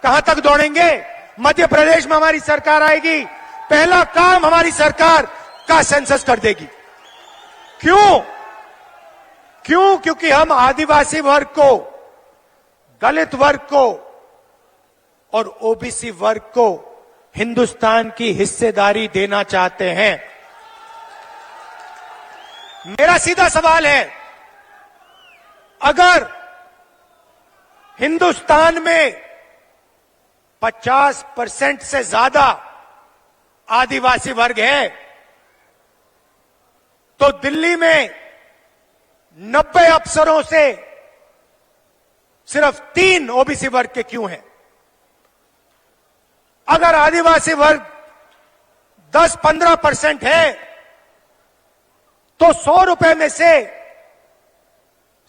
कहां तक दौड़ेंगे? मध्य प्रदेश में हमारी सरकार आएगी, पहला काम हमारी सरकार का सेंसस कर देगी। क्यों? क्योंकि हम आदिवासी वर्ग को, दलित वर्ग को और ओबीसी वर्ग को हिंदुस्तान की हिस्सेदारी देना चाहते हैं। मेरा सीधा सवाल है, अगर हिंदुस्तान में 50% से ज्यादा आदिवासी वर्ग है, तो दिल्ली में 90 अफसरों से सिर्फ 3 ओबीसी वर्ग के क्यों हैं? अगर आदिवासी वर्ग 10-15% है, तो 100 रुपए में से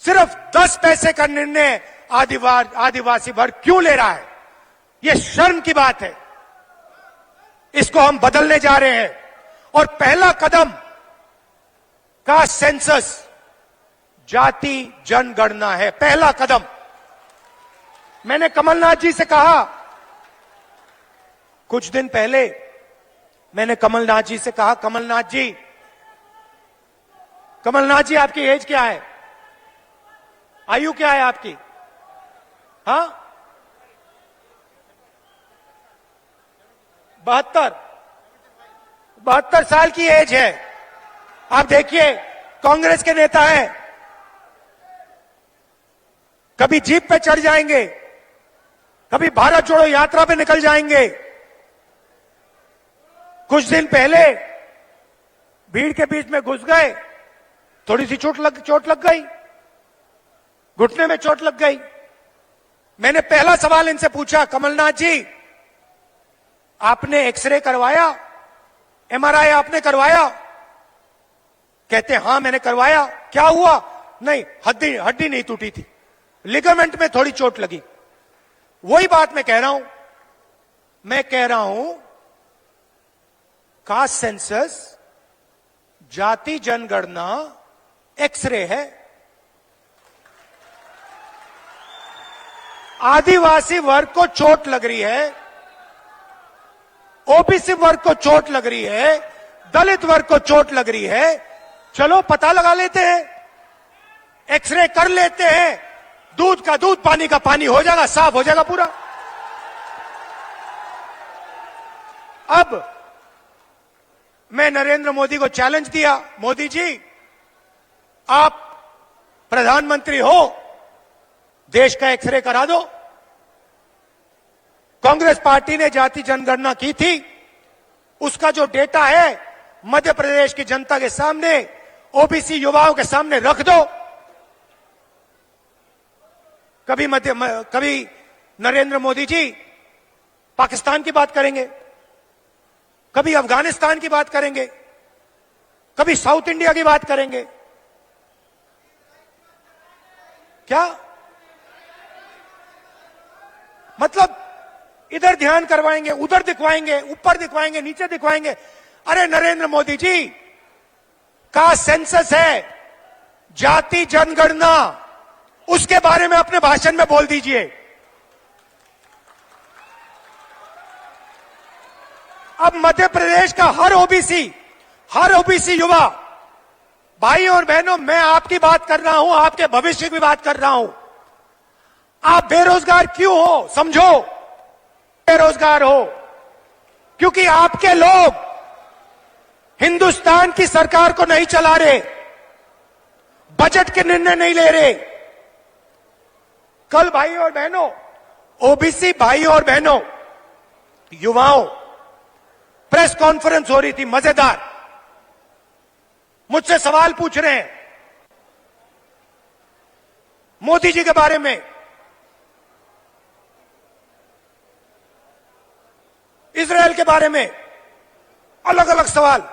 सिर्फ 10 पैसे का निर्णय आदिवासी वर्ग क्यों ले रहा है? यह शर्म की बात है। इसको हम बदलने जा रहे हैं और पहला कदम का सेंसस जाति जनगणना है। पहला कदम। मैंने कमलनाथ जी से कहा, कुछ दिन पहले मैंने कमलनाथ जी से कहा, कमलनाथ जी आपकी एज क्या है? आयु क्या है आपकी? हाँ, 72 साल की एज है। आप देखिए, कांग्रेस के नेता हैं, कभी जीप पे चढ़ जाएंगे, कभी भारत जोड़ो यात्रा पे निकल जाएंगे। कुछ दिन पहले भीड़ के बीच में घुस गए, थोड़ी सी चोट लग गई, घुटने में चोट लग गई। मैंने पहला सवाल इनसे पूछा, कमलनाथ जी आपने एक्सरे करवाया, एमआरआई आपने करवाया? कहते हां मैंने करवाया। क्या हुआ? नहीं, हड्डी नहीं टूटी थी, लिगामेंट में थोड़ी चोट लगी। वही बात मैं कह रहा हूं, कास्ट सेंसस, जाति जनगणना एक्सरे है। आदिवासी वर्ग को चोट लग रही है, ओबीसी वर्ग को चोट लग रही है, दलित वर्ग को चोट लग रही है। चलो पता लगा लेते हैं, एक्सरे कर लेते हैं, दूध का दूध, पानी का पानी हो जाएगा, साफ हो जाएगा पूरा। अब मैं नरेंद्र मोदी को चैलेंज दिया, मोदी जी आप प्रधानमंत्री हो, देश का एक्सरे करा दो। कांग्रेस पार्टी ने जाति जनगणना की थी, उसका जो डेटा है मध्य प्रदेश की जनता के सामने, ओबीसी युवाओं के सामने रख दो। कभी नरेंद्र मोदी जी पाकिस्तान की बात करेंगे, कभी अफगानिस्तान की बात करेंगे, कभी साउथ इंडिया की बात करेंगे। क्या मतलब? इधर ध्यान करवाएंगे, उधर दिखवाएंगे, ऊपर दिखवाएंगे, नीचे दिखवाएंगे। अरे नरेंद्र मोदी जी का सेंसस है, जाति जनगणना, उसके बारे में अपने भाषण में बोल दीजिए। अब मध्य प्रदेश का हर ओबीसी हर ओबीसी युवा, भाइयों और बहनों, मैं आपकी बात कर रहा हूं, आपके भविष्य की बात कर रहा हूं। आप बेरोजगार क्यों हो? समझो, बेरोजगार हो क्योंकि आपके लोग हिंदुस्तान की सरकार को नहीं चला रहे, बजट के निर्णय नहीं ले रहे। कल भाइयों और बहनों, ओबीसी भाइयों और बहनों, युवाओं, प्रेस कॉन्फ्रेंस हो रही थी, मजेदार। मुझसे सवाल पूछ रहे हैं मोदी जी के बारे में, इजराइल के बारे में, अलग अलग सवाल।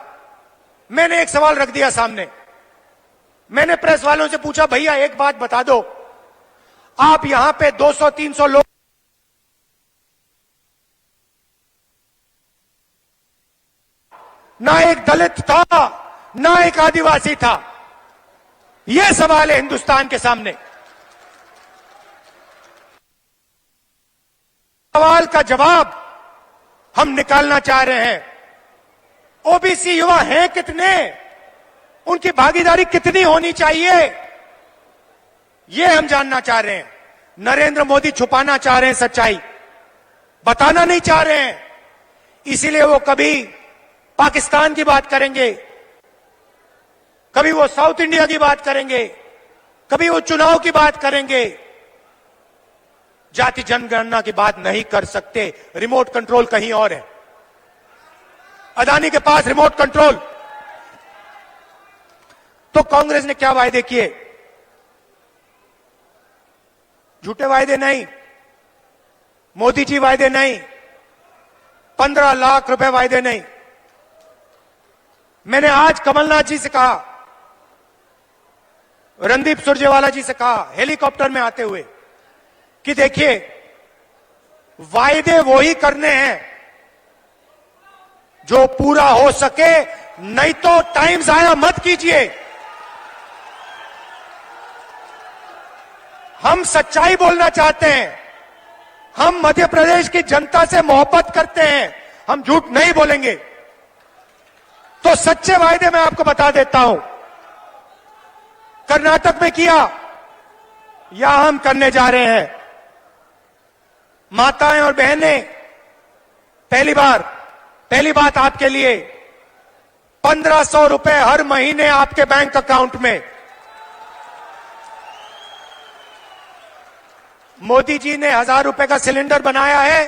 मैंने एक सवाल रख दिया सामने। मैंने प्रेस वालों से पूछा, भैया एक बात बता दो, आप यहां पे 200-300 लोग, ना एक दलित था, ना एक आदिवासी था। यह सवाल है हिंदुस्तान के सामने। सवाल का जवाब हम निकालना चाह रहे हैं। ओबीसी युवा हैं कितने, उनकी भागीदारी कितनी होनी चाहिए, यह हम जानना चाह रहे हैं। नरेंद्र मोदी छुपाना चाह रहे हैं सच्चाई, बताना नहीं चाह रहे हैं। इसीलिए वो कभी पाकिस्तान की बात करेंगे, कभी वो साउथ इंडिया की बात करेंगे, कभी वो चुनाव की बात करेंगे, जाति जनगणना की बात नहीं कर सकते। रिमोट कंट्रोल कहीं और है, अदानी के पास रिमोट कंट्रोल। तो कांग्रेस ने क्या वायदे किए? झूठे वायदे नहीं, मोदी जी वायदे नहीं, 15 लाख रुपए वायदे नहीं। मैंने आज कमलनाथ जी से कहा, रणदीप सुरजेवाला जी से कहा हेलीकॉप्टर में आते हुए कि देखिए, वायदे वो ही करने हैं जो पूरा हो सके, नहीं तो टाइम जाया मत कीजिए। हम सच्चाई बोलना चाहते हैं, हम मध्य प्रदेश की जनता से मोहब्बत करते हैं, हम झूठ नहीं बोलेंगे। तो सच्चे वायदे मैं आपको बता देता हूं। कर्नाटक में किया, या हम करने जा रहे हैं। माताएं और बहनें, पहली बात आपके लिए, 1500 रुपए हर महीने आपके बैंक अकाउंट में। मोदी जी ने 1000 रुपए का सिलेंडर बनाया है,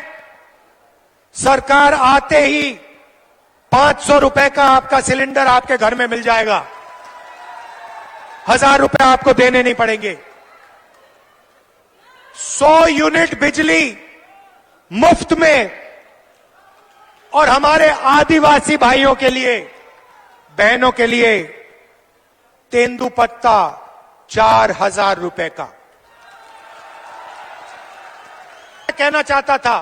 सरकार आते ही 500 रुपए का आपका सिलेंडर आपके घर में मिल जाएगा। 1000 रुपए आपको देने नहीं पड़ेंगे। 100 यूनिट बिजली मुफ्त में, और हमारे आदिवासी भाइयों के लिए, बहनों के लिए तेंदुपत्ता 4000 रुपए का। कहना चाहता था,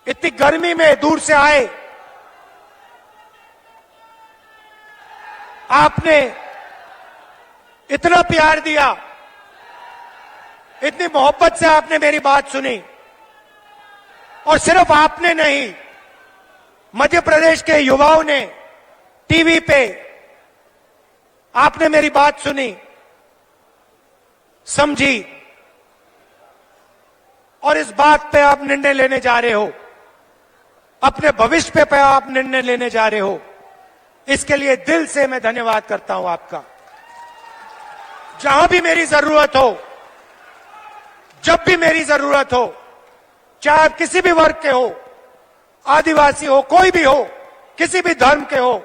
इतनी गर्मी में दूर से आए, आपने इतना प्यार दिया, इतनी मोहब्बत से आपने मेरी बात सुनी। और सिर्फ आपने नहीं, मध्य प्रदेश के युवाओं ने टीवी पे आपने मेरी बात सुनी, समझी, और इस बात पे आप निर्णय लेने जा रहे हो, अपने भविष्य पे आप निर्णय लेने जा रहे हो। इसके लिए दिल से मैं धन्यवाद करता हूं आपका। जहां भी मेरी जरूरत हो, जब भी मेरी जरूरत हो, चाहे आप किसी भी वर्ग के हो, आदिवासी हो, कोई भी हो, किसी भी धर्म के हो,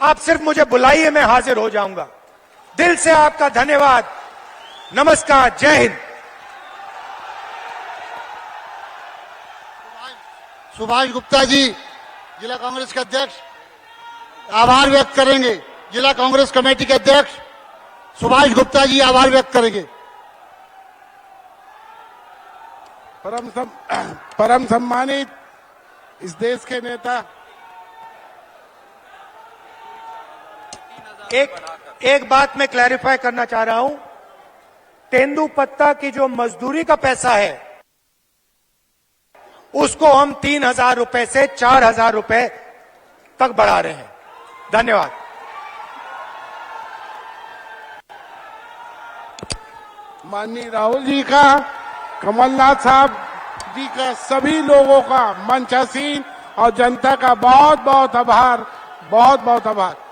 आप सिर्फ मुझे बुलाइए, मैं हाजिर हो जाऊंगा। दिल से आपका धन्यवाद। नमस्कार, जय हिंद। सुभाष गुप्ता जी जिला कांग्रेस के अध्यक्ष आभार व्यक्त करेंगे। जिला कांग्रेस कमेटी के अध्यक्ष सुभाष गुप्ता जी आभार व्यक्त करेंगे। परम सम्मानित इस देश के नेता, एक बात मैं क्लैरिफाई करना चाह रहा हूं। तेंदुपत्ता की जो मजदूरी का पैसा है, उसको हम 3000 रुपए से 4000 रुपए तक बढ़ा रहे हैं। धन्यवाद। माननीय राहुल जी का, कमलनाथ साहब जी का, सभी लोगों का, मंचासीन और जनता का बहुत बहुत आभार, बहुत बहुत आभार।